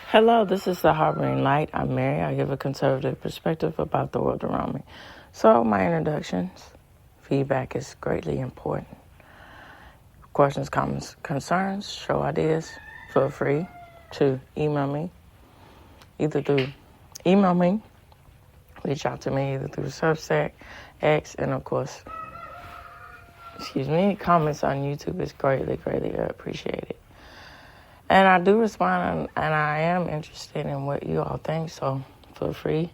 Hello, this is the Harboring Light. I'm Mary. I give a conservative perspective about the world around me. So, my introductions, feedback is greatly important. Questions, comments, concerns, show ideas, feel free to email me, reach out to me either through Substack, X, and of course, comments on YouTube is greatly appreciated. And I do respond, and I am interested in what you all think, so feel free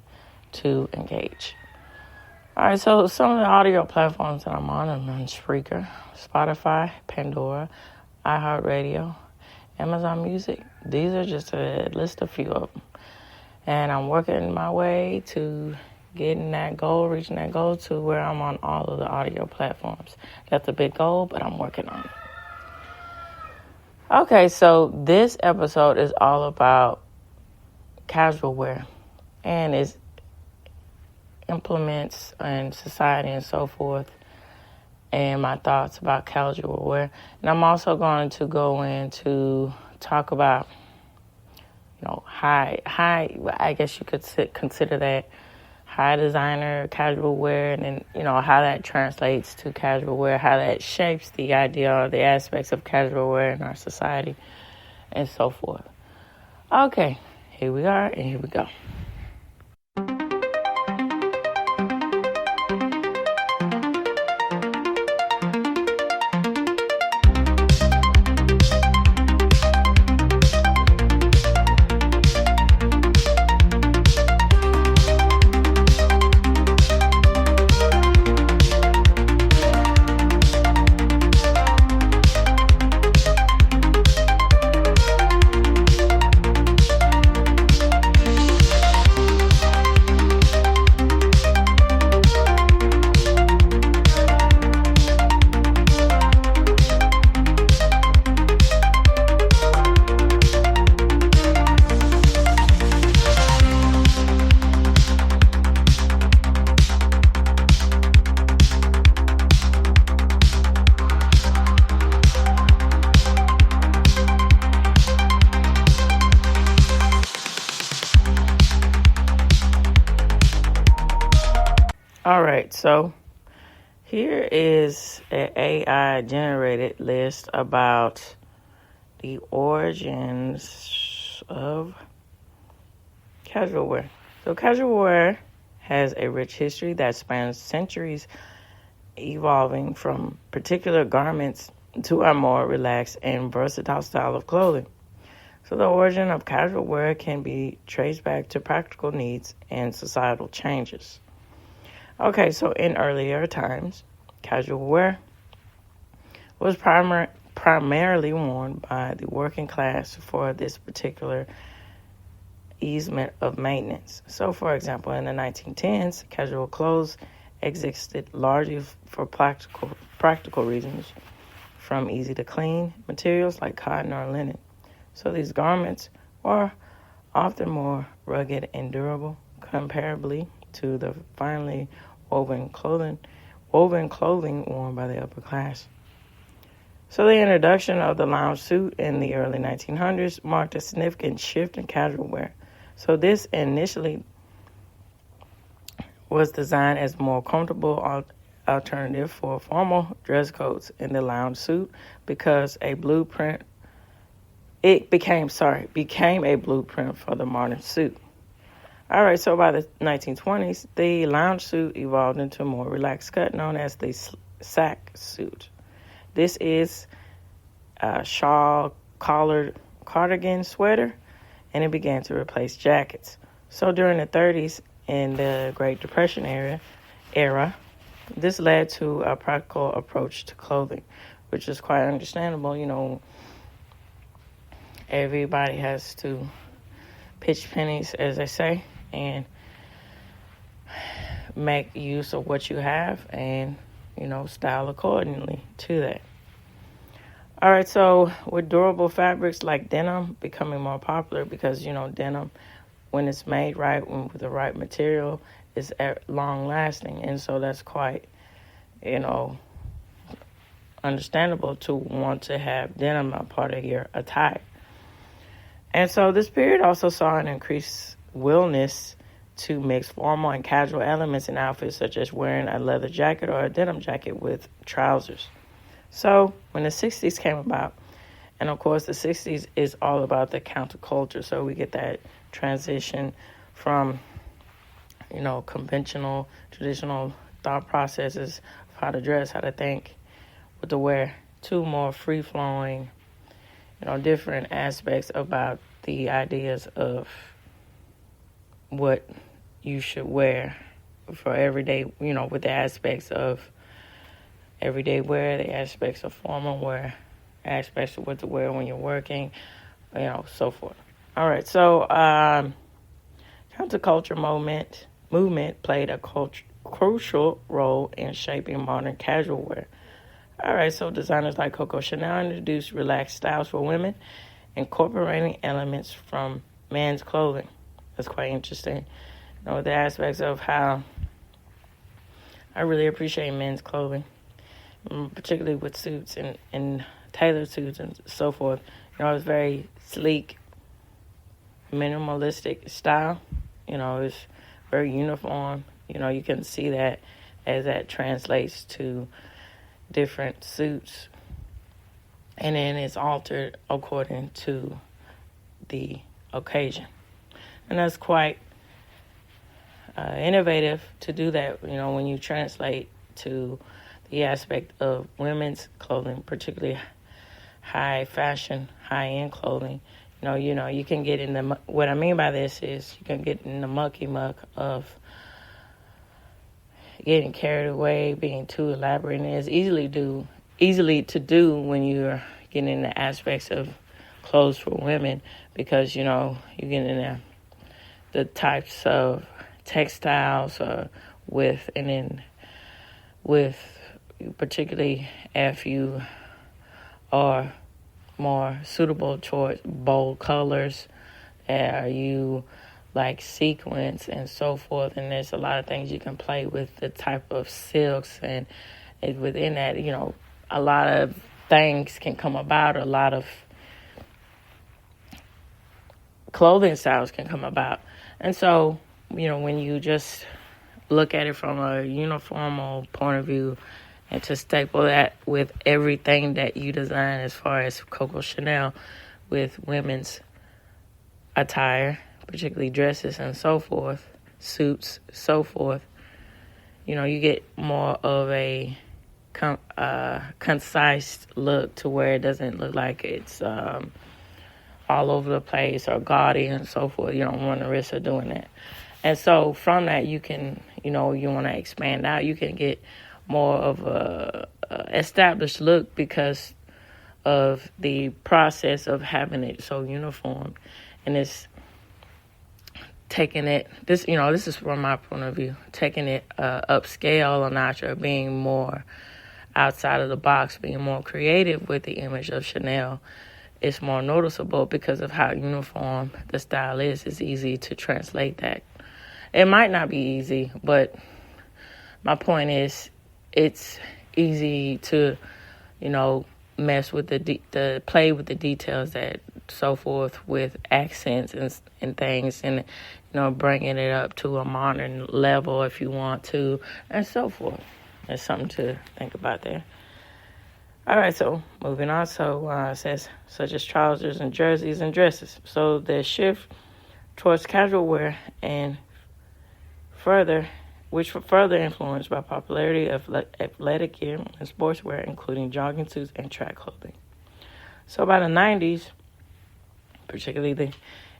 to engage. All right, so some of the audio platforms that I'm on Spreaker, Spotify, Pandora, iHeartRadio, Amazon Music. These are just a list of few of them. And I'm working my way to reaching that goal to where I'm on all of the audio platforms. That's a big goal, but I'm working on it. Okay, so this episode is all about casual wear and its implements in society and so forth, and my thoughts about casual wear. And I'm also going to go into talk about, high, I guess you could consider that high designer casual wear, and then, how that translates to casual wear, how that shapes the idea or the aspects of casual wear in our society, and so forth. Okay, here we are, and here we go. All right, so here is an AI-generated list about the origins of casual wear. So casual wear has a rich history that spans centuries, evolving from particular garments to a more relaxed and versatile style of clothing. So the origin of casual wear can be traced back to practical needs and societal changes. Okay, so in earlier times, casual wear was primarily worn by the working class for this particular easement of maintenance. So, for example, in the 1910s, casual clothes existed largely for practical reasons, from easy-to-clean materials like cotton or linen. So these garments were often more rugged and durable, comparably to the finely woven clothing worn by the upper class. So the introduction of the lounge suit in the early 1900s marked a significant shift in casual wear. So this initially was designed as a more comfortable alternative for formal dress codes in the lounge suit because it became a blueprint for the modern suit. All right, so by the 1920s, the lounge suit evolved into a more relaxed cut known as the sack suit. This is a shawl-collared cardigan sweater, and it began to replace jackets. So during the 30s, in the Great Depression era, this led to a practical approach to clothing, which is quite understandable. Everybody has to pitch pennies, as they say, and make use of what you have and, style accordingly to that. All right, so with durable fabrics like denim becoming more popular because, denim, when it's made right, with the right material, is long lasting. And so that's quite, understandable to want to have denim a part of your attire. And so this period also saw an increased willingness to mix formal and casual elements in outfits, such as wearing a leather jacket or a denim jacket with trousers. So when the 60s came about, and of course the 60s is all about the counterculture, so we get that transition from, conventional, traditional thought processes of how to dress, how to think, what to wear, to more free-flowing, different aspects about the ideas of what you should wear for everyday, with the aspects of everyday wear, the aspects of formal wear, aspects of what to wear when you're working, so forth. All right, so counterculture movement played a crucial role in shaping modern casual wear. All right, so designers like Coco Chanel introduced relaxed styles for women, incorporating elements from men's clothing. That's quite interesting. The aspects of how I really appreciate men's clothing, particularly with suits and tailored suits and so forth. It's very sleek, minimalistic style. It's very uniform. You can see that as that translates to different suits. And then it's altered according to the occasion. And that's quite innovative to do that, when you translate to the aspect of women's clothing, particularly high fashion, high-end clothing. You can get in the, what I mean by this is you can get in the mucky muck of getting carried away, being too elaborate, and it's easily to do when you're getting into aspects of clothes for women, because you get in the types of textiles with particularly if you are more suitable towards bold colors, are you like sequins and so forth, and there's a lot of things you can play with the type of silks, and within that, a lot of things can come about, a lot of clothing styles can come about. And so, when you just look at it from a uniformal point of view and to staple that with everything that you design, as far as Coco Chanel with women's attire, particularly dresses and so forth, suits, so forth, you get more of a concise look, to where it doesn't look like it's all over the place or gaudy and so forth. You don't run the risk of doing that. And so from that, you can, you want to expand out. You can get more of a established look because of the process of having it so uniform. And it's taking it, this is from my point of view, taking it upscale a notch, or being more outside of the box, being more creative with the image of Chanel. It's more noticeable because of how uniform the style is. It's easy to translate that. It might not be easy, but my point is it's easy to, mess with the play with the details, that so forth, with accents and things, and bringing it up to a modern level if you want to, and so forth. There's something to think about there. All right, so moving on. So it says, such as trousers and jerseys and dresses. So the shift towards casual wear and further influenced by popularity of athletic gear and sportswear, including jogging suits and track clothing. So by the 90s, particularly the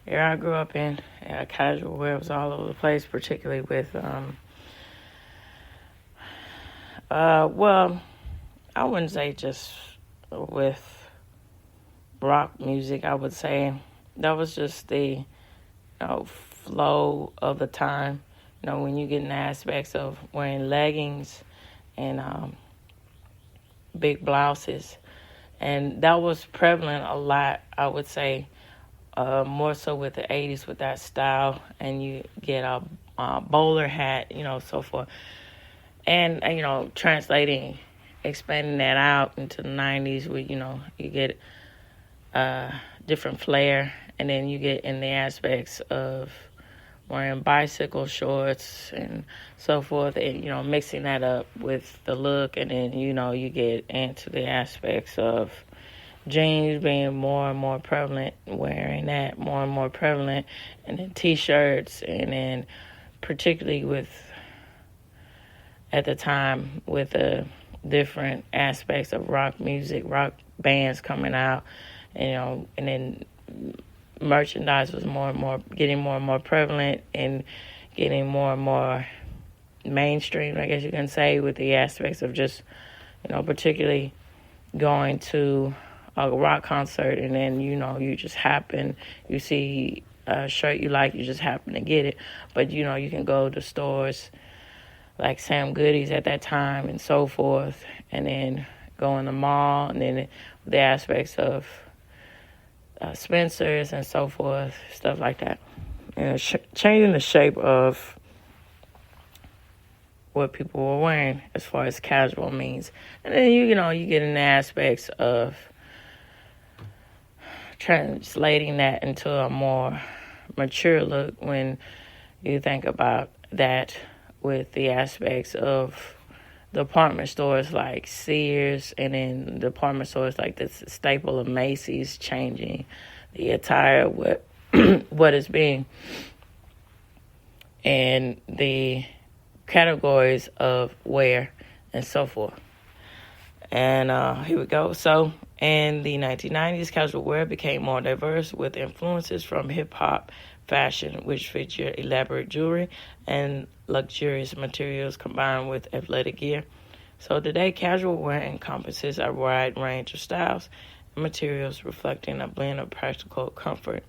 era I grew up in, casual wear was all over the place, particularly with, I wouldn't say just with rock music. I would say that was just the flow of the time. When you get in the aspects of wearing leggings and big blouses. And that was prevalent a lot, I would say, more so with the 80s with that style. And you get a bowler hat, so forth. And expanding that out into the 90s with, you get different flair And then you get in the aspects of wearing bicycle shorts and so forth, and, mixing that up with the look. And then, you get into the aspects of jeans being more and more prevalent, wearing that more and more prevalent, and then T-shirts, and then particularly with, at the time, with the different aspects of rock music, rock bands coming out, and then merchandise was getting more and more prevalent and getting more and more mainstream, I guess you can say, with the aspects of just, particularly going to a rock concert, and then, you just you see a shirt you like, you just happen to get it. But, you can go to stores like Sam Goody's at that time and so forth, and then go in the mall, and then the aspects of Spencer's and so forth, stuff like that. Changing the shape of what people were wearing as far as casual means. And then, you get in the aspects of translating that into a more mature look when you think about that with the aspects of department stores like Sears, and then department stores like the staple of Macy's changing the attire, what is being, and the categories of wear and so forth. And here we go. So in the 1990s, casual wear became more diverse with influences from hip-hop fashion, which featured elaborate jewelry and luxurious materials combined with athletic gear. So today, casual wear encompasses a wide range of styles and materials reflecting a blend of practical comfort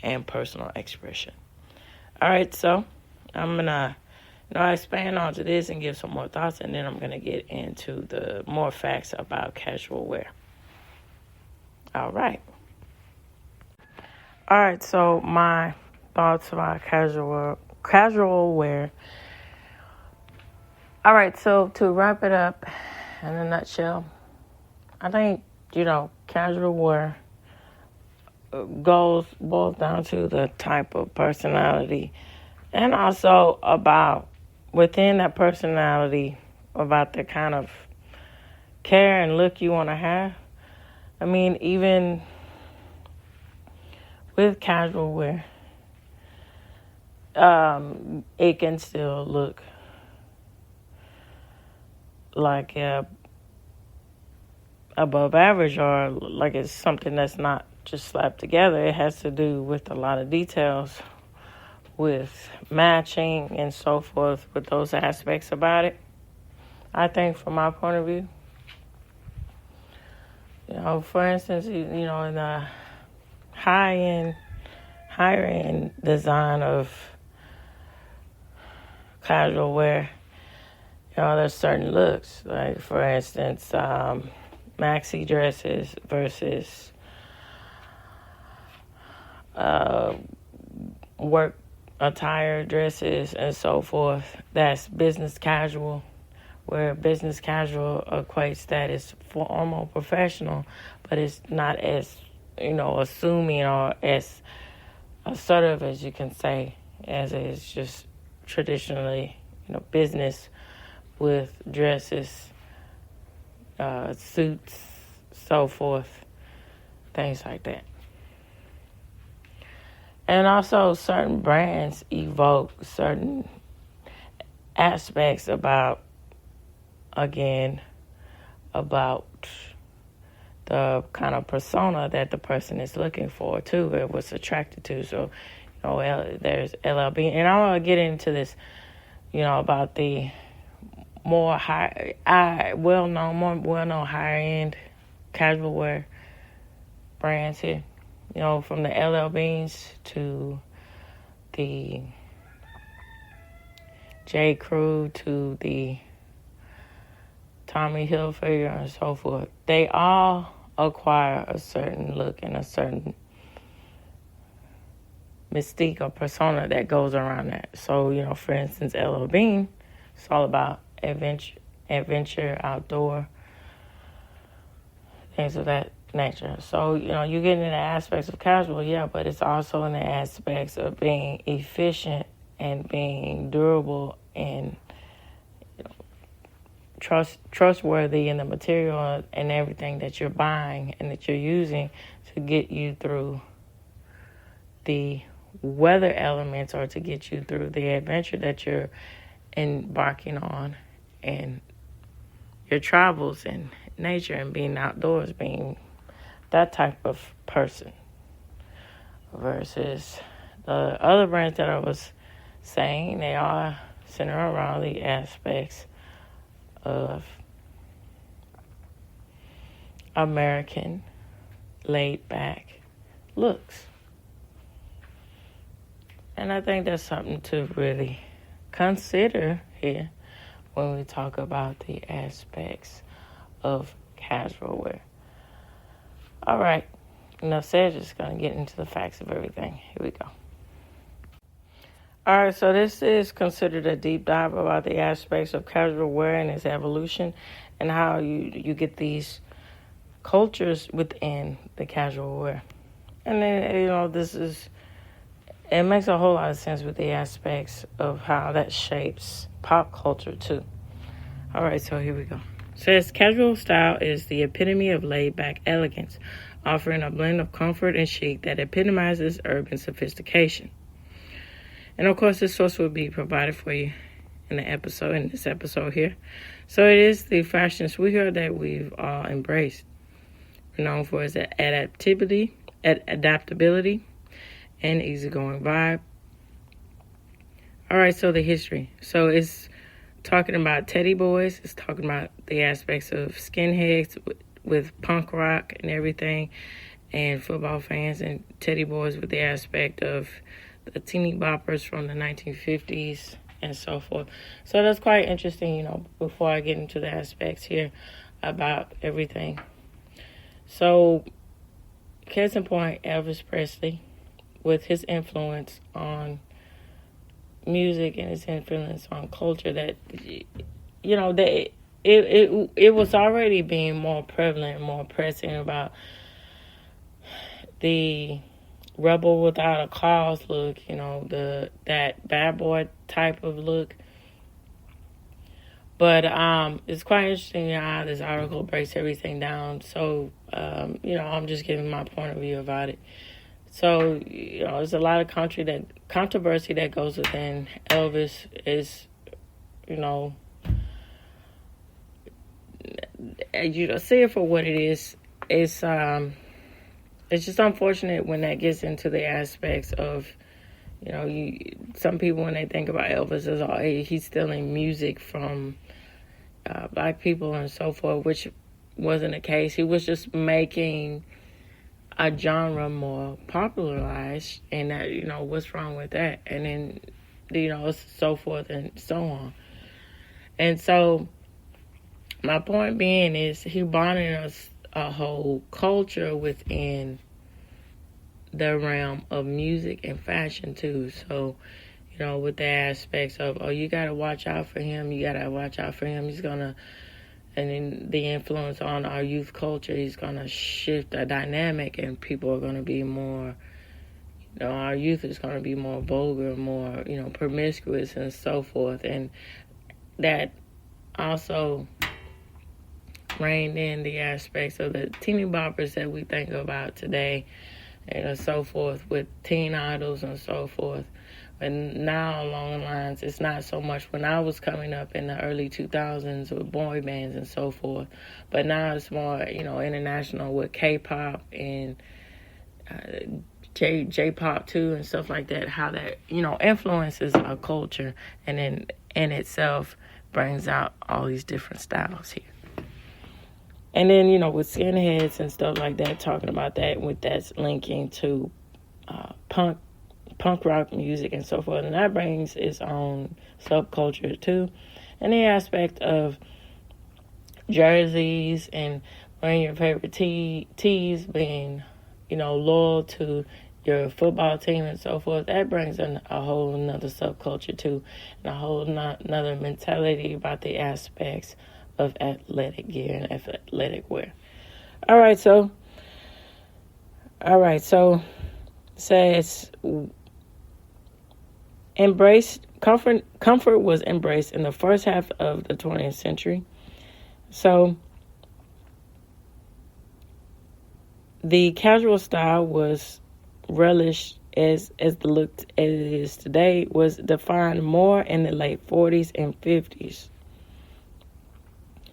and personal expression. All right, so I'm going to expand onto this and give some more thoughts, and then I'm going to get into the more facts about casual wear. All right, so my thoughts about casual wear. All right, so to wrap it up in a nutshell, I think, casual wear boils down to the type of personality, and also about within that personality, about the kind of care and look you want to have. I mean, even with casual wear, it can still look like above average, or like it's something that's not just slapped together. It has to do with a lot of details, with matching and so forth, with those aspects about it. I think from my point of view, for instance, in the higher end design of casual wear, there's certain looks, like for instance, maxi dresses versus work attire dresses and so forth. That's business casual, where business casual equates that as formal professional, but it's not as, assuming or as assertive as you can say, as is just traditionally, business with dresses, suits, so forth, things like that. And also certain brands evoke certain aspects about the kind of persona that the person is looking for too, or what's attracted to. So, there's LLB, and I want to get into this, about the more well-known higher end casual wear brands here. From the LL Beans to the J. Crew to the Tommy Hilfiger and so forth. They all acquire a certain look and a certain mystique or persona that goes around that. So, for instance, LL Bean, it's all about adventure, outdoor, things of that nature. So, you get into the aspects of casual, yeah, but it's also in the aspects of being efficient and being durable and trustworthy in the material and everything that you're buying and that you're using to get you through the weather elements or to get you through the adventure that you're embarking on and your travels in nature and being outdoors, being that type of person versus the other brands that I was saying. They are centered around the aspects of American laid back looks. And I think that's something to really consider here when we talk about the aspects of casual wear. All right, enough said, just going to get into the facts of everything. Here we go. All right, so this is considered a deep dive about the aspects of casual wear and its evolution and how you get these cultures within the casual wear. And then, it makes a whole lot of sense with the aspects of how that shapes pop culture too. All right, so here we go. It says casual style is the epitome of laid-back elegance, offering a blend of comfort and chic that epitomizes urban sophistication. And of course, this source will be provided for you in this episode here. So it is the fashion sweetheart that we've all embraced. We're known for its adaptability, and easygoing vibe. All right, so the history. So it's talking about Teddy Boys. It's talking about the aspects of skinheads with punk rock and everything, and football fans, and Teddy Boys with the aspect of the teeny boppers from the 1950s and so forth. So that's quite interesting, before I get into the aspects here about everything. So, case in point, Elvis Presley, with his influence on music and his influence on culture, that it was already being more prevalent, more pressing about the rebel without a cause look, that bad boy type of look. But it's quite interesting how this article breaks everything down. So I'm just giving my point of view about it. So, there's a lot of controversy that goes within Elvis. Is, see it for what it is. It's just unfortunate when that gets into the aspects of, some people, when they think about Elvis, is he's stealing music from black people and so forth, which wasn't the case. He was just making a genre more popularized, and that, what's wrong with that? And then, so forth and so on. And so my point being is he bonded us a whole culture within the realm of music and fashion too. So, with the aspects of, you got to watch out for him. You got to watch out for him. He's going to, and then the influence on our youth culture, he's going to shift the dynamic, and people are going to be more, our youth is going to be more vulgar, more, promiscuous and so forth. And that also reigned in the aspects of the teeny boppers that we think about today and so forth, with teen idols and so forth. And now along the lines, it's not so much when I was coming up in the early 2000s with boy bands and so forth, but now it's more, international with K-pop and J-pop too and stuff like that, how that, influences our culture and then in itself brings out all these different styles here. And then, with skinheads and stuff like that, talking about that, with that's linking to punk rock music and so forth. And that brings its own subculture too. And the aspect of jerseys and wearing your favorite tees, being, loyal to your football team and so forth. That brings in a whole another subculture too, and a whole another mentality about the aspects of athletic gear and athletic wear. All right, so All right, so it says comfort was embraced in the first half of the 20th century. So the casual style was relished as the look as it is today, was defined more in the late 40s and 50s.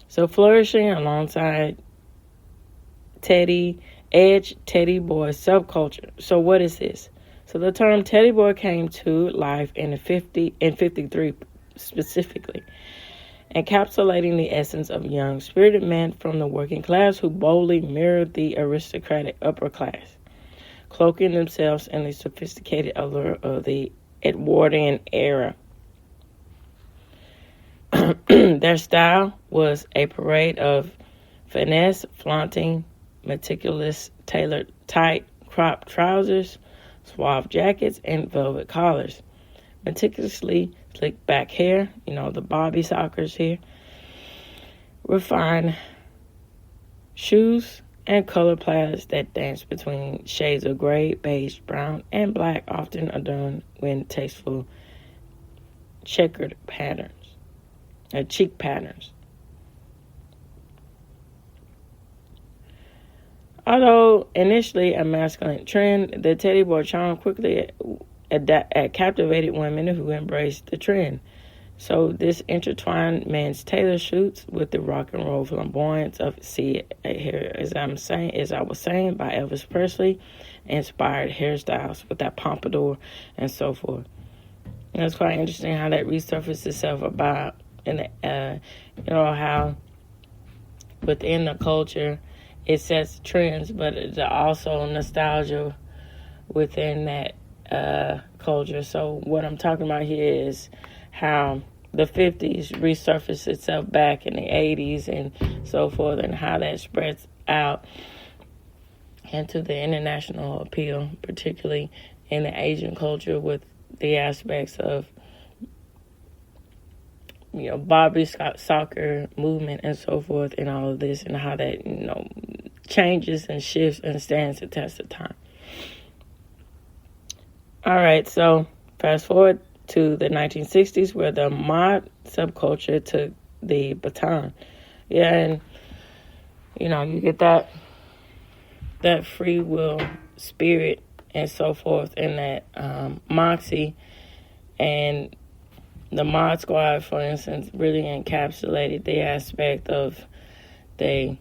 So flourishing alongside teddy boy subculture. So what is this? So the term teddy boy came to life in 53 specifically, encapsulating the essence of young, spirited men from the working class who boldly mirrored the aristocratic upper class, cloaking themselves in the sophisticated allure of the Edwardian era. Their style was a parade of finesse, flaunting, meticulous, tailored, tight, cropped trousers, suave jackets, and velvet collars. Meticulously slicked back hair, the Bobby Sockers here. Refined shoes and color palettes that dance between shades of gray, beige, brown, and black, often adorned with tasteful checkered patterns, cheek patterns. Although initially a masculine trend, the teddy boy charm quickly captivated women who embraced the trend. So this intertwined men's tailor suits with the rock and roll flamboyance of here, as I was saying, by Elvis Presley, inspired hairstyles with that pompadour and so forth. And it's quite interesting how that resurfaced itself about how within the culture it sets trends, but it's also nostalgia within that culture. So what I'm talking about here is how the 50s resurfaced itself back in the 80s and so forth, and how that spreads out into the international appeal, particularly in the Asian culture with the aspects of Bobby soccer movement and so forth, and all of this, and how that changes and shifts and stands the test of time. All right, so fast forward to the 1960s, where the mod subculture took the baton. Yeah, and you get that free will spirit and so forth, and that moxie, and the Mod Squad, for instance, really encapsulated the aspect of the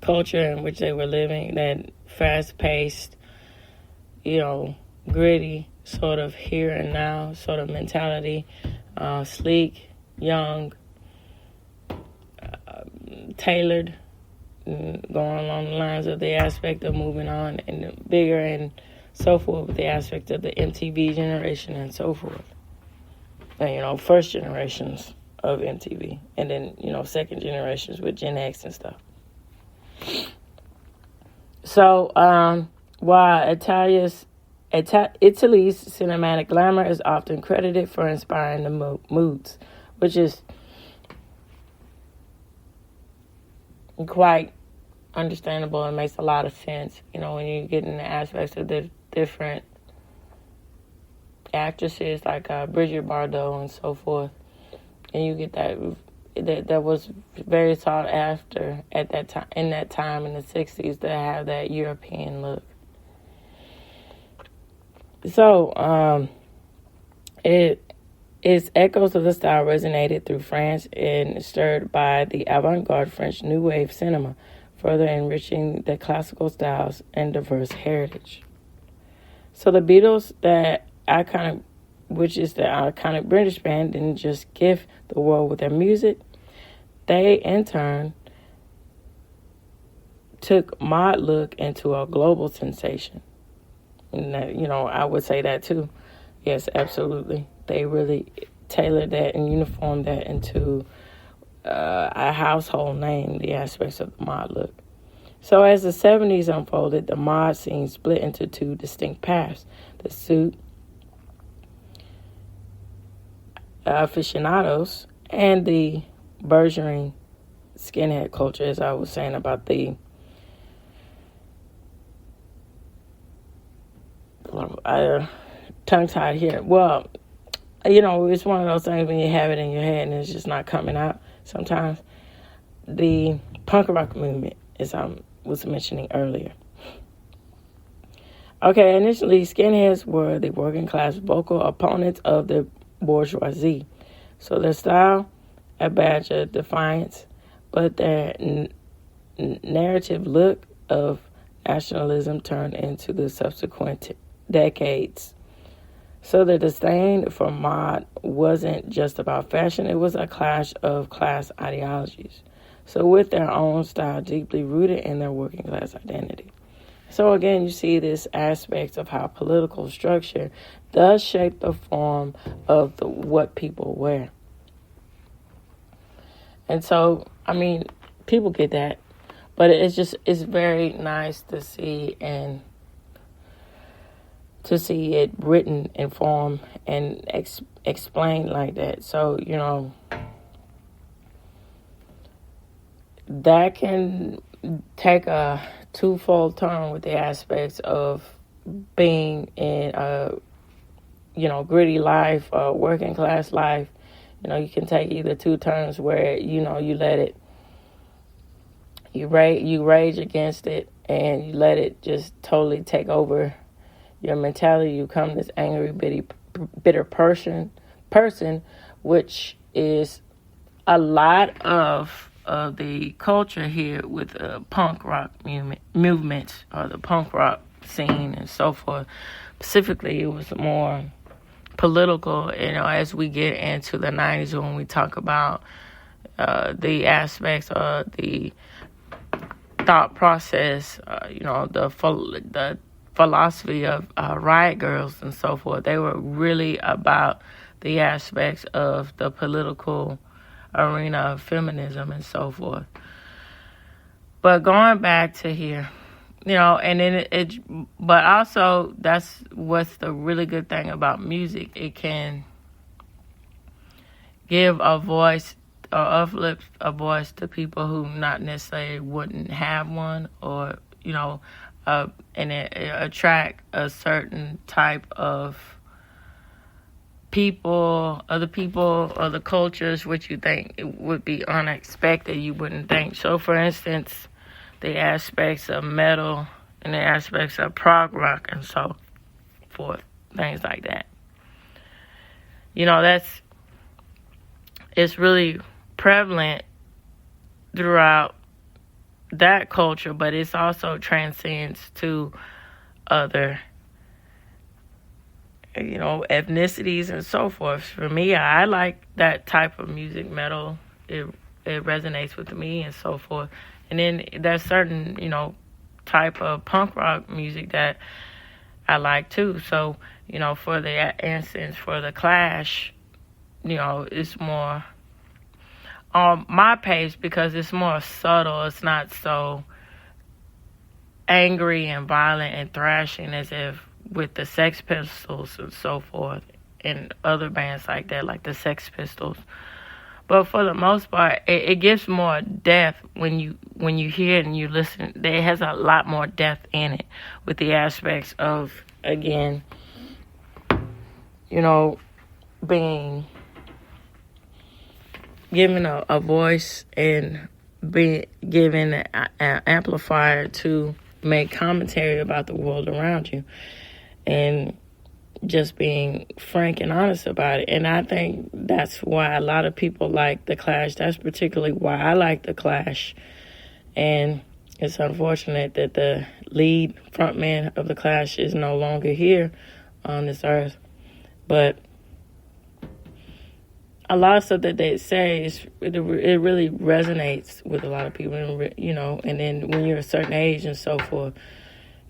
culture in which they were living, that fast-paced, gritty sort of here and now sort of mentality, sleek, young, tailored, going along the lines of the aspect of moving on and bigger and so forth, with the aspect of the MTV generation and so forth. And, first generations of MTV, and then, second generations with Gen X and stuff. So, while Italy's cinematic glamour is often credited for inspiring the moods, which is quite understandable and makes a lot of sense, when you get into aspects of the different actresses like Brigitte Bardot and so forth, and you get that was very sought after at that time, in the 60s, to have that European look. So its echoes of the style resonated through France and stirred by the avant-garde French New Wave cinema, further enriching the classical styles and diverse heritage. So the Beatles, which is the iconic British band, didn't just gift the world with their music. They, in turn, took mod look into a global sensation. And I would say that too. Yes, absolutely. They really tailored that and uniformed that into a household name, the aspects of the mod look. So as the 70s unfolded, the mod scene split into two distinct paths. The suit aficionados and the burgeoning skinhead culture, as I was saying about the tongue-tied here. Well, it's one of those things when you have it in your head and it's just not coming out sometimes. The punk rock movement, as I was mentioning earlier. Okay, initially, skinheads were the working class vocal opponents of the bourgeoisie. So their style, a badge of defiance, but their narrative look of nationalism turned into the subsequent decades. So the disdain for mod wasn't just about fashion, it was a clash of class ideologies. So with their own style deeply rooted in their working class identity. So again, you see this aspect of how political structure does shape the form of what people wear. And so, people get that, but it's very nice to see it written in form and explained like that. So, that can take a twofold turn with the aspects of being in a, gritty life, working class life. You can take either two turns where, you let it, you rage against it and you let it just totally take over your mentality. You become this angry, bitter person, which is a lot of the culture here with punk rock movement or the punk rock scene and so forth. Specifically, it was more political, as we get into the 90s when we talk about the aspects of the thought process, the philosophy of Riot Girls and so forth. They were really about the aspects of the political arena of feminism and so forth. But going back to here, and then but also that's what's the really good thing about music. It can give a voice or uplift a voice to people who not necessarily wouldn't have one, or, and it attract a certain type of people, other people, other cultures, which you think it would be unexpected, you wouldn't think. So, for instance, the aspects of metal and the aspects of prog rock and so forth, things like that. It's really prevalent throughout that culture, but it's also transcends to other ethnicities and so forth. For me, I like that type of music, metal. It resonates with me and so forth. And then there's certain, type of punk rock music that I like too. So, for the instance, for the Clash, it's more on my pace because it's more subtle. It's not so angry and violent and thrashing as if with the Sex Pistols and so forth and other bands like that, like the Sex Pistols. But for the most part, it gives more depth when you hear it and you listen. It has a lot more depth in it with the aspects of, again, being given a voice and being given an amplifier to make commentary about the world around you. And just being frank and honest about it. And I think that's why a lot of people like The Clash. That's particularly why I like The Clash. And it's unfortunate that the lead frontman of The Clash is no longer here on this earth. But a lot of stuff that they say, it really resonates with a lot of people, and then when you're a certain age and so forth,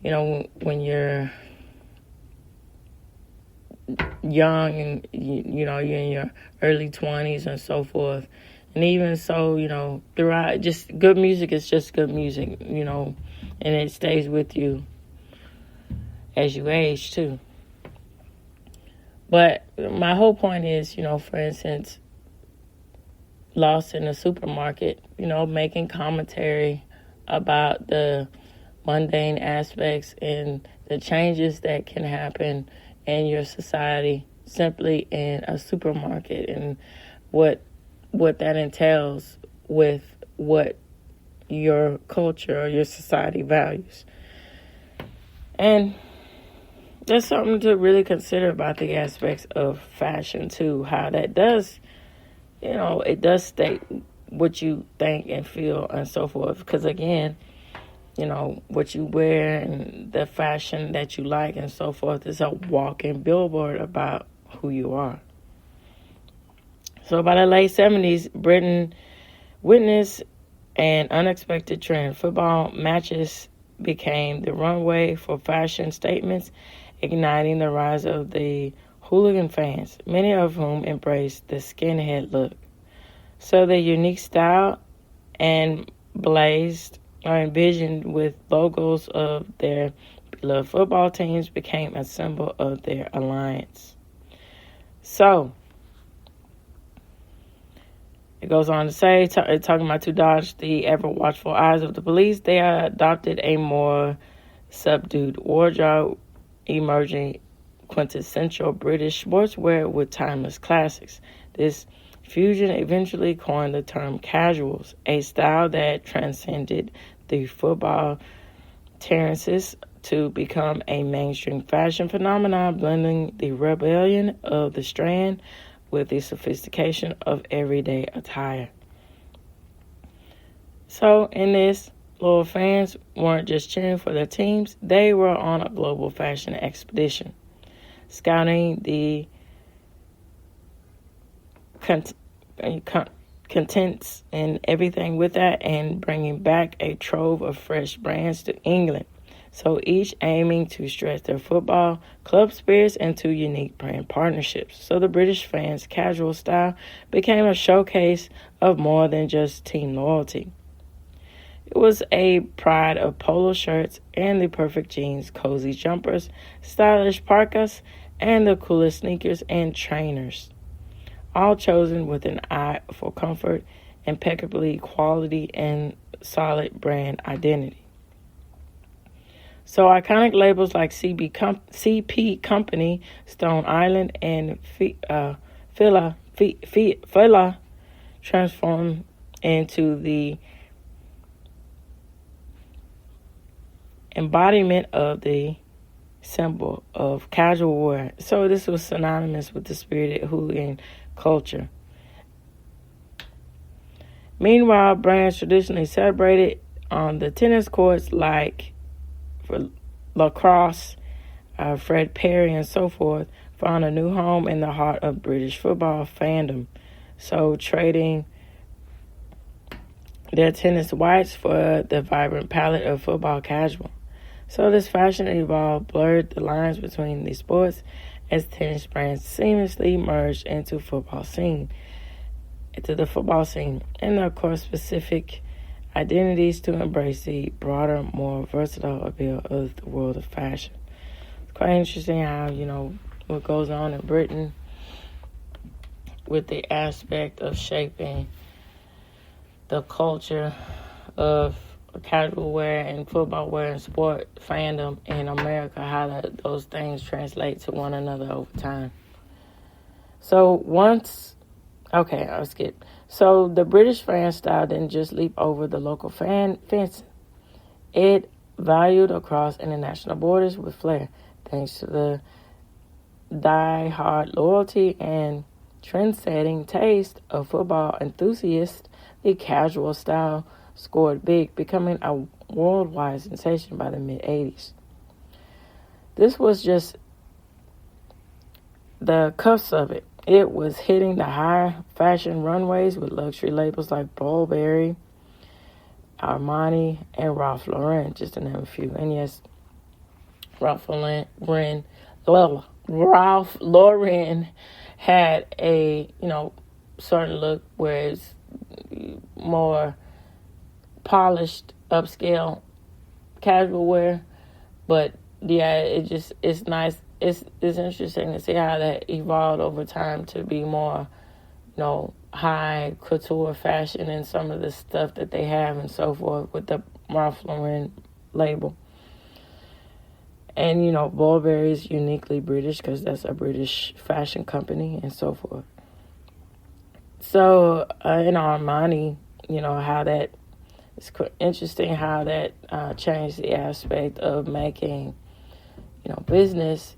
when you're young and you're in your early 20s and so forth, and even so, throughout, just good music is just good music, and it stays with you as you age too. But my whole point is, for instance, Lost in the Supermarket, making commentary about the mundane aspects and the changes that can happen in your society simply in a supermarket, and what that entails with what your culture or your society values. And there's something to really consider about the aspects of fashion too, how that does, it does state what you think and feel and so forth. Because again, what you wear and the fashion that you like and so forth is a walking billboard about who you are. So by the late 70s, Britain witnessed an unexpected trend. Football matches became the runway for fashion statements, igniting the rise of the hooligan fans, many of whom embraced the skinhead look. So their unique style and blazed are envisioned with logos of their beloved football teams became a symbol of their alliance. So it goes on to say, talking about to dodge the ever-watchful eyes of the police, they adopted a more subdued wardrobe, emerging quintessential British sportswear with timeless classics. This fusion eventually coined the term casuals, a style that transcended the football terraces to become a mainstream fashion phenomenon, blending the rebellion of the Strand with the sophistication of everyday attire. So in this, loyal fans weren't just cheering for their teams, they were on a global fashion expedition, scouting the contents and everything with that, and bringing back a trove of fresh brands to England. So each aiming to stretch their football club spirits into unique brand partnerships. So the British fans' casual style became a showcase of more than just team loyalty. It was a pride of polo shirts and the perfect jeans, cozy jumpers, stylish parkas, and the coolest sneakers and trainers, all chosen with an eye for comfort, impeccably quality, and solid brand identity. So iconic labels like CP Company, Stone Island, and Fila transformed into the embodiment of the symbol of casual wear. So this was synonymous with the spirited hooligan culture. Meanwhile, brands traditionally celebrated on the tennis courts like for lacrosse, Fred Perry, and so forth, found a new home in the heart of British football fandom. So trading their tennis whites for the vibrant palette of football casual. So this fashion evolved, blurred the lines between these sports as tennis brands seamlessly merged into the football scene, and of course specific identities to embrace the broader, more versatile appeal of the world of fashion. It's quite interesting how, what goes on in Britain with the aspect of shaping the culture of casual wear and football wear and sport fandom in America, how those things translate to one another over time. So I'll skip. So the British fan style didn't just leap over the local fence. It valued across international borders with flair. Thanks to the die-hard loyalty and trend-setting taste of football enthusiasts, the casual style scored big, becoming a worldwide sensation by the mid-'80s. This was just the cusp of it. It was hitting the high fashion runways with luxury labels like Burberry, Armani, and Ralph Lauren, just to name a few. And yes, Ralph Lauren had a, certain look where it's more polished, upscale, casual wear. But yeah, it's nice. It's interesting to see how that evolved over time to be more, high couture fashion and some of the stuff that they have and so forth with the Ralph Lauren label. And, Burberry is uniquely British because that's a British fashion company and so forth. So, in Armani, how that, it's interesting how that changed the aspect of making, business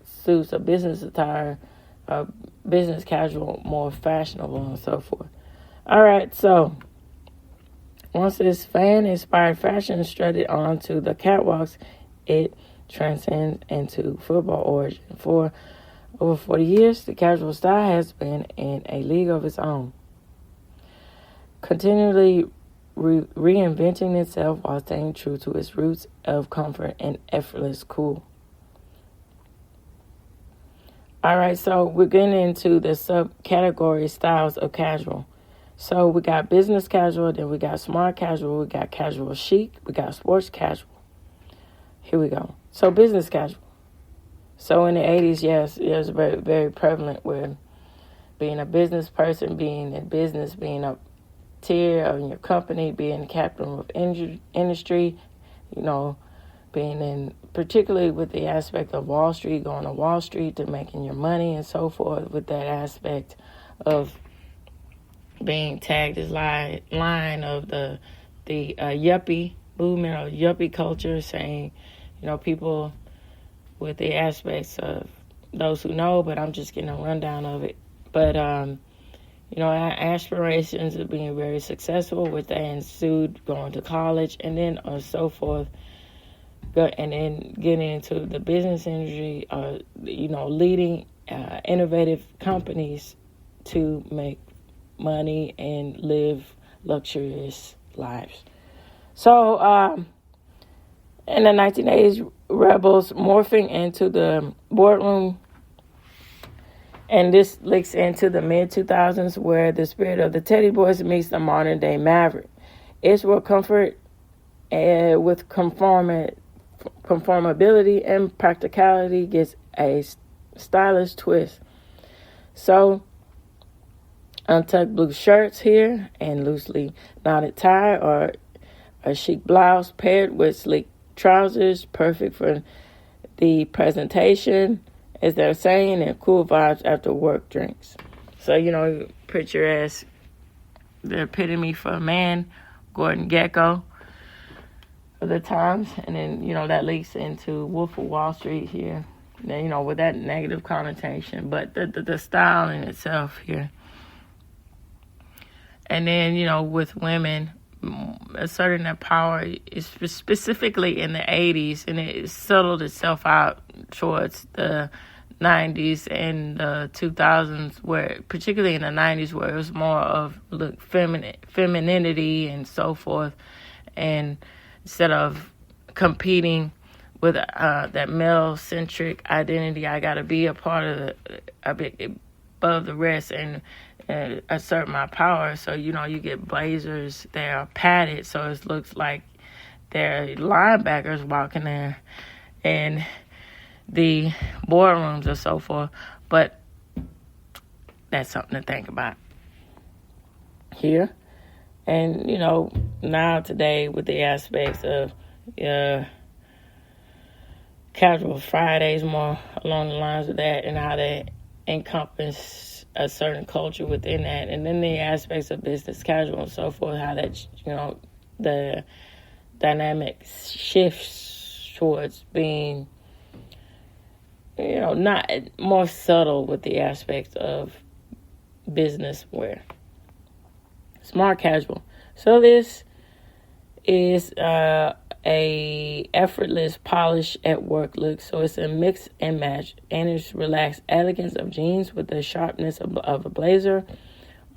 suits or business attire, business casual more fashionable and so forth. All right, so once this fan-inspired fashion strutted onto the catwalks, it transcends into football origin. For over 40 years, the casual style has been in a league of its own, continually reinventing itself while staying true to its roots of comfort and effortless cool. All right, so we're getting into the subcategory styles of casual. So we got business casual, then we got smart casual, we got casual chic, we got sports casual. Here we go. So business casual. So in the 80s, yes, it was very, very prevalent with being a business person, being in business, being a tier of your company, being the captain of industry, being in, particularly with the aspect of Wall Street, going to Wall Street to making your money and so forth, with that aspect of being tagged as line of the yuppie movement or yuppie culture, saying, people with the aspects of those who know, but I'm just getting a rundown of it. But, aspirations of being very successful, with that ensued going to college and then so forth. And then getting into the business industry, leading innovative companies to make money and live luxurious lives. So, in the 1980s, rebels morphing into the boardroom, and this links into the mid-2000s, where the spirit of the Teddy Boys meets the modern-day Maverick. It's where comfort with conformability and practicality gets a stylish twist. So, untucked blue shirts here and loosely knotted tie, or a chic blouse paired with sleek trousers, perfect for the presentation, as they're saying, and cool vibes after work drinks. So, picture as the epitome for a man, Gordon Gekko of the times, and then, that leaks into Wolf of Wall Street here, with that negative connotation, but the style in itself here. And then, with women asserting their power, is specifically in the 80s, and it settled itself out towards the 90s and the 2000s, where, particularly in the 90s, where it was more of femininity and so forth, and instead of competing with that male-centric identity, I got to be a part of above the rest and assert my power. So, you get blazers that are padded, so it looks like they're linebackers walking there in the boardrooms or so forth. But that's something to think about here. And, now today with the aspects of casual Fridays, more along the lines of that, and how they encompass a certain culture within that, and then the aspects of business casual and so forth, how that, the dynamic shifts towards being, not more subtle with the aspects of business wear. Smart casual. So this is a effortless polish at work look. So it's a mix and match, and it's relaxed elegance of jeans with the sharpness of a blazer,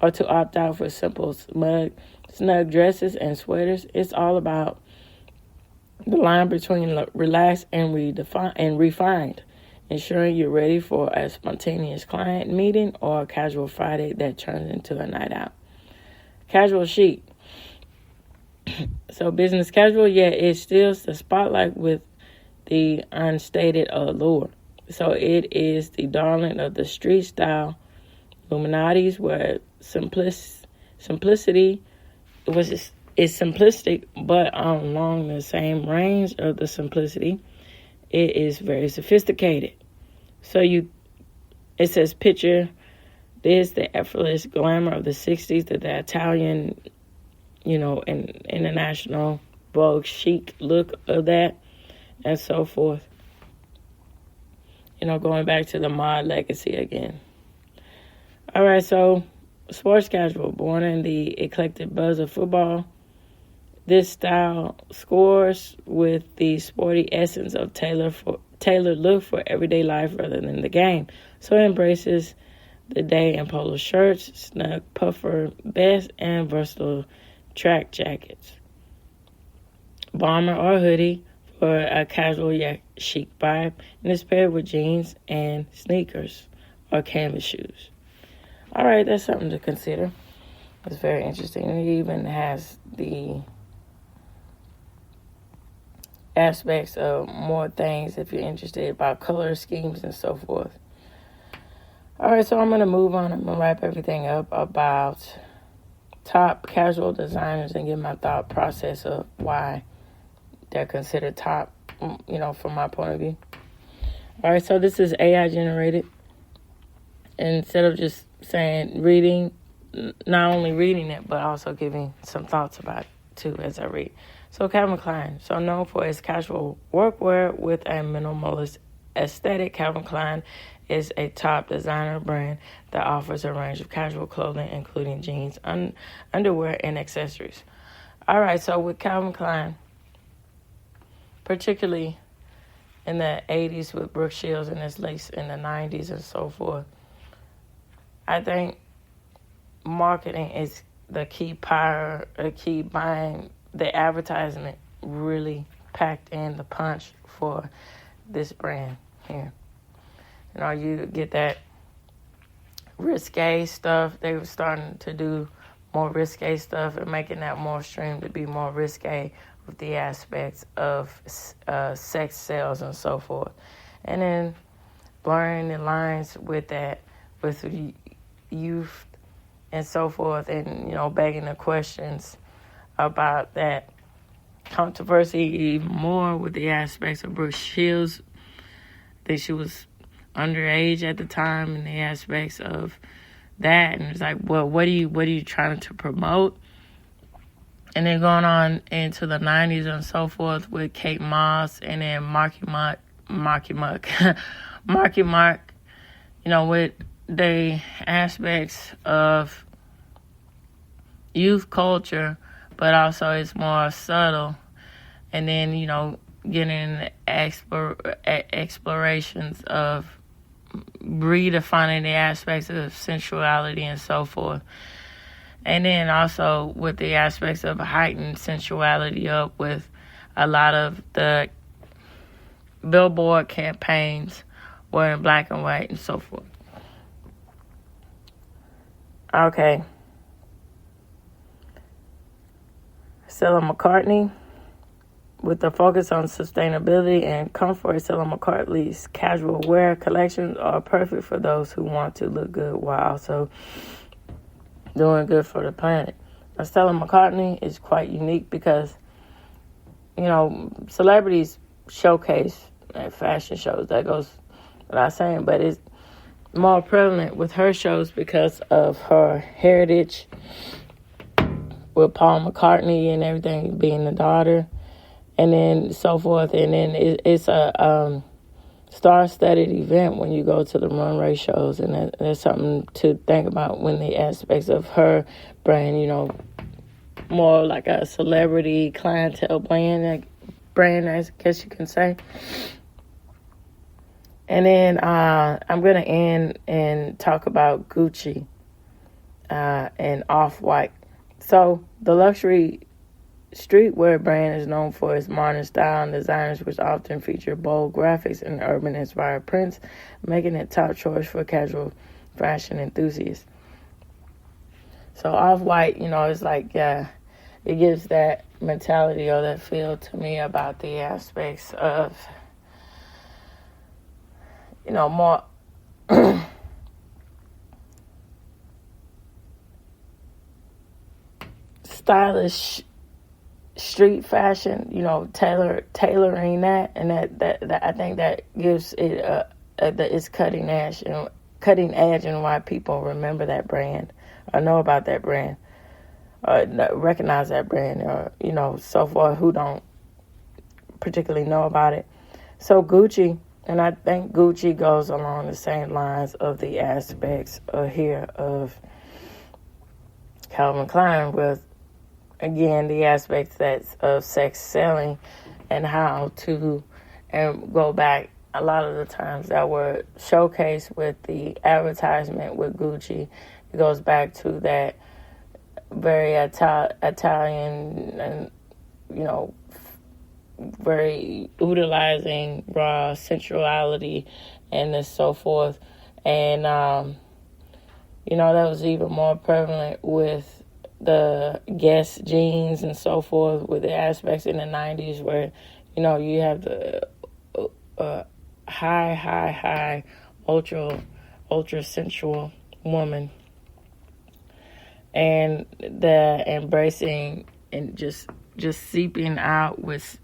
or to opt out for simple snug dresses and sweaters. It's all about the line between relaxed and refined, ensuring you're ready for a spontaneous client meeting or a casual Friday that turns into a night out. Casual chic. So business casual, it steals the spotlight with the unstated allure. So it is the darling of the street style Illuminatis, where simplicity is simplistic, but along the same range of the simplicity it is very sophisticated. So it says, picture this, the effortless glamour of the 60s, the Italian, and international Vogue chic look of that, and so forth. Going back to the mod legacy again. All right, so sports casual, born in the eclectic buzz of football, this style scores with the sporty essence of tailored look for everyday life rather than the game. So it embraces the day in polo shirts, snug puffer vests, and versatile track jackets. Bomber or hoodie for a casual yet chic vibe, and it's paired with jeans and sneakers or canvas shoes. All right, that's something to consider. It's very interesting. It even has the aspects of more things if you're interested about color schemes and so forth. All right, so I'm going to move on. I'm going to wrap everything up about top casual designers and give my thought process of why they're considered top, from my point of view. All right, so this is AI generated. Instead of just saying not only reading it, but also giving some thoughts about it, too, as I read. So Calvin Klein, so known for its casual workwear with a minimalist aesthetic, Calvin Klein is a top designer brand that offers a range of casual clothing, including jeans, underwear, and accessories. All right, so with Calvin Klein, particularly in the 80s with Brooke Shields and its lace in the 90s and so forth, I think marketing is the key buying. The advertisement really packed in the punch for this brand here. You get that risque stuff. They were starting to do more risque stuff and making that more extreme to be more risque with the aspects of sex sales and so forth. And then blurring the lines with that, with youth and so forth, and, begging the questions about that controversy even more with the aspects of Brooke Shields. I think she was underage at the time, and the aspects of that. And it's like, well, what are you trying to promote? And then going on into the 90s and so forth with Kate Moss and then Marky Mark, with the aspects of youth culture, but also it's more subtle. And then, getting explorations of redefining the aspects of sensuality and so forth. And then also with the aspects of heightened sensuality up with a lot of the billboard campaigns were in black and white and so forth. Okay. Stella McCartney. With the focus on sustainability and comfort, Stella McCartney's casual wear collections are perfect for those who want to look good while also doing good for the planet. Now, Stella McCartney is quite unique because, celebrities showcase at fashion shows. That goes without saying, but it's more prevalent with her shows because of her heritage with Paul McCartney and everything, being the daughter. And then so forth. And then it's a star-studded event when you go to the runway shows. And there's something to think about when the aspects of her brand, more like a celebrity clientele brand, I guess you can say. And then I'm going to end and talk about Gucci and Off-White. So the luxury streetwear brand is known for its modern style and designs, which often feature bold graphics and urban-inspired prints, making it top choice for casual fashion enthusiasts. So Off-White, it's like, it gives that mentality or that feel to me about the aspects of, more stylish street fashion, tailoring that, and that I think that gives it it's cutting edge, and why people remember that brand or know about that brand or recognize that brand, or so forth, who don't particularly know about it. So Gucci, and I think Gucci goes along the same lines of the aspects here of Calvin Klein, with again the aspects that's of sex selling, and how to go back a lot of the times that were showcased with the advertisement with Gucci. It goes back to that very Italian and very utilizing raw sensuality and so forth. And that was even more prevalent with the Guess jeans and so forth, with the aspects in the 90s where you have the high ultra sensual woman, and the embracing and just seeping out with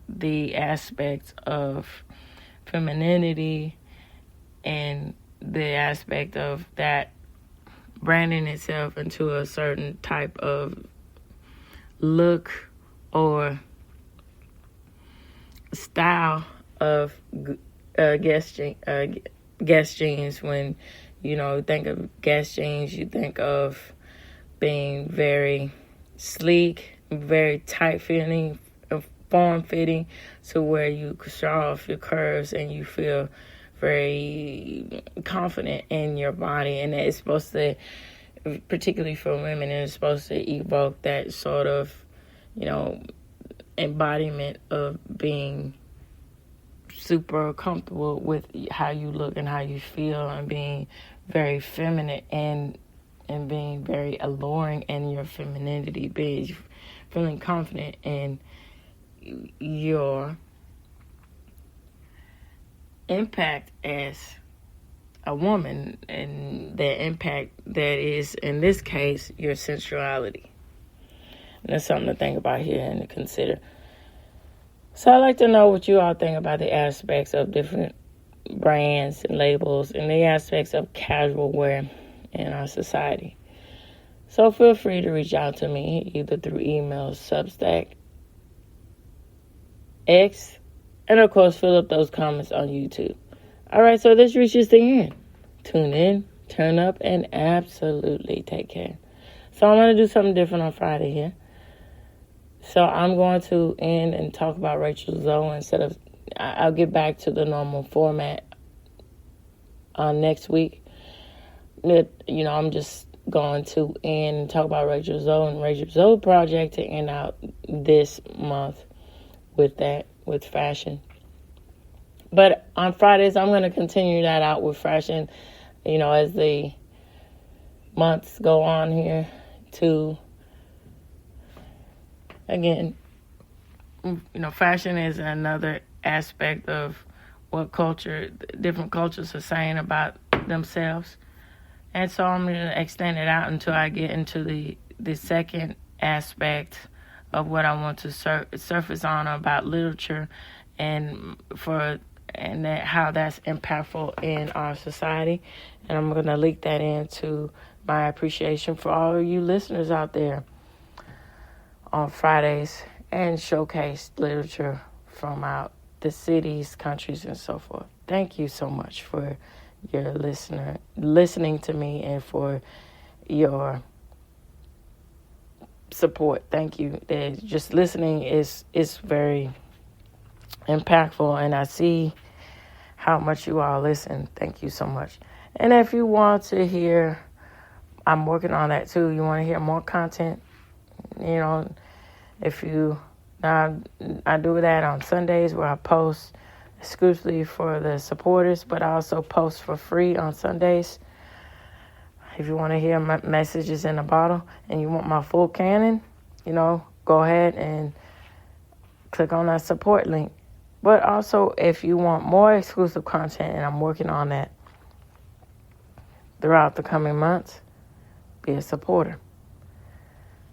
the aspects of femininity, and the aspect of that branding itself into a certain type of look or style of Guess jeans. When you think of Guess jeans, you think of being very sleek, very tight fitting, form fitting, to where you show off your curves and you feel very confident in your body. And it's supposed to, particularly for women, it's supposed to evoke that sort of embodiment of being super comfortable with how you look and how you feel, and being very feminine and being very alluring in your femininity, being feeling confident in your impact as a woman, and the impact that is, in this case, your sensuality. And that's something to think about here and to consider. So I'd like to know what you all think about the aspects of different brands and labels, and the aspects of casual wear in our society. So feel free to reach out to me either through email, Substack, X, and of course fill up those comments on YouTube. Alright, so this reaches the end. Tune in, turn up, and absolutely take care. So I'm going to do something different on Friday here. So I'm going to end and talk about Rachel Zoe instead of, I'll get back to the normal format next week. I'm just going to end and talk about Rachel Zoe and Rachel Zoe project to end out this month with fashion. But on Fridays, I'm going to continue that out with fashion, as the months go on here, to, again, fashion is another aspect of what different cultures are saying about themselves. And so I'm going to extend it out until I get into the second aspect of what I want to surface on about literature, and how that's impactful in our society. And I'm going to link that into my appreciation for all of you listeners out there on Fridays, and showcase literature from out the cities, countries, and so forth. Thank you so much for your listening to me, and for your support. Thank you. Just listening is very impactful, and I see how much you all listen. Thank you so much. And if you want to hear, I'm working on that too. You want to hear more content, if you, now I do that on Sundays, where I post exclusively for the supporters, but I also post for free on Sundays. If you want to hear my messages in a bottle and you want my full canon, go ahead and click on that support link. But also, if you want more exclusive content, and I'm working on that throughout the coming months, be a supporter.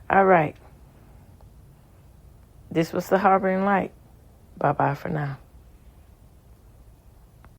All right. This was the Harboring Light. Bye-bye for now.